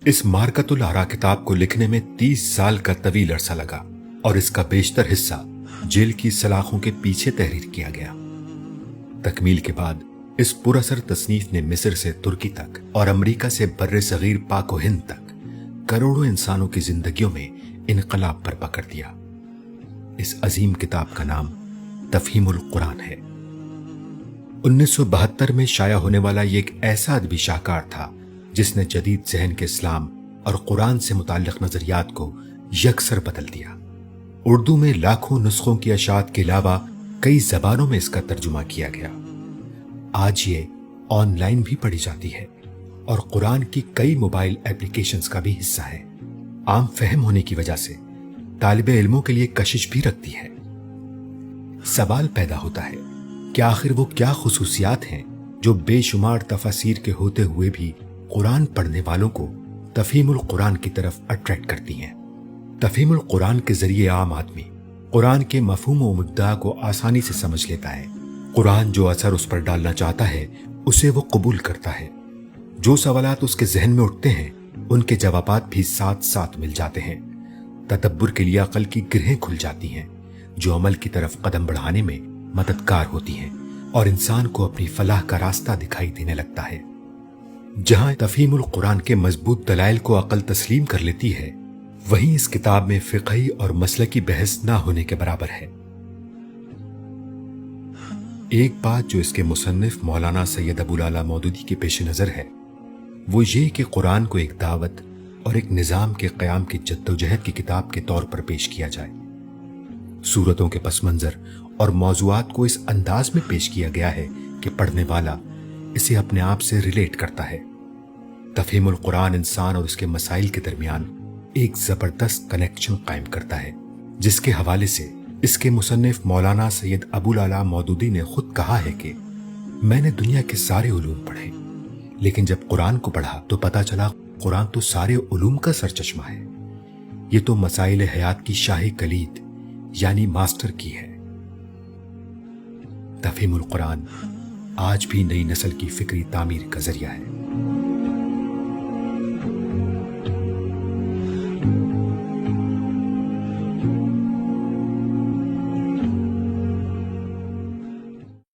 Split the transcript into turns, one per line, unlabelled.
اس مارکت العرا کتاب کو لکھنے میں 30 سال کا طویل عرصہ لگا اور اس کا بیشتر حصہ جیل کی سلاخوں کے پیچھے تحریر کیا گیا۔ تکمیل کے بعد اس پراثر تصنیف نے مصر سے ترکی تک اور امریکہ سے بر صغیر پاک و ہند تک کروڑوں انسانوں کی زندگیوں میں انقلاب برپا کر دیا۔ اس عظیم کتاب کا نام تفہیم القرآن ہے۔ 1972 میں شائع ہونے والا یہ ایک ایسا ادبی شاہکار تھا جس نے جدید ذہن کے اسلام اور قرآن سے متعلق نظریات کو یکسر بدل دیا۔ اردو میں لاکھوں نسخوں کی اشاعت کے علاوہ کئی زبانوں میں اس کا ترجمہ کیا گیا۔ آج یہ آن لائن بھی پڑھی جاتی ہے اور قرآن کی کئی موبائل ایپلیکیشنز کا بھی حصہ ہے۔ عام فہم ہونے کی وجہ سے طالب علموں کے لیے کشش بھی رکھتی ہے۔ سوال پیدا ہوتا ہے کہ آخر وہ کیا خصوصیات ہیں جو بے شمار تفاسیر کے ہوتے ہوئے بھی قرآن پڑھنے والوں کو تفہیم القرآن کی طرف اٹریکٹ کرتی ہیں۔ تفہیم القرآن کے ذریعے عام آدمی قرآن کے مفہوم و مدعا کو آسانی سے سمجھ لیتا ہے۔ قرآن جو اثر اس پر ڈالنا چاہتا ہے اسے وہ قبول کرتا ہے۔ جو سوالات اس کے ذہن میں اٹھتے ہیں ان کے جوابات بھی ساتھ ساتھ مل جاتے ہیں۔ تدبر کے لیے عقل کی گرہیں کھل جاتی ہیں جو عمل کی طرف قدم بڑھانے میں مددگار ہوتی ہیں اور انسان کو اپنی فلاح کا راستہ دکھائی دینے لگتا ہے۔ جہاں تفہیم القرآن کے مضبوط دلائل کو عقل تسلیم کر لیتی ہے، وہیں اس کتاب میں فقہی اور مسلکی بحث نہ ہونے کے برابر ہے۔ ایک بات جو اس کے مصنف مولانا سید ابوالعلا مودودی کے پیش نظر ہے وہ یہ کہ قرآن کو ایک دعوت اور ایک نظام کے قیام کی جدوجہد کی کتاب کے طور پر پیش کیا جائے۔ صورتوں کے پس منظر اور موضوعات کو اس انداز میں پیش کیا گیا ہے کہ پڑھنے والا اسے اپنے آپ سے ریلیٹ کرتا ہے۔ تفہیم القرآن انسان اور اس کے مسائل کے درمیان ایک زبردست کنیکشن قائم کرتا ہے، جس کے حوالے سے اس کے مصنف مولانا سید ابوالعلا مودودی نے خود کہا ہے کہ میں نے دنیا کے سارے علوم پڑھے، لیکن جب قرآن کو پڑھا تو پتا چلا قرآن تو سارے علوم کا سرچشمہ ہے۔ یہ تو مسائل حیات کی شاہی کلید یعنی ماسٹر کی ہے۔ تفہیم القرآن آج بھی نئی نسل کی فکری تعمیر کا ذریعہ ہے۔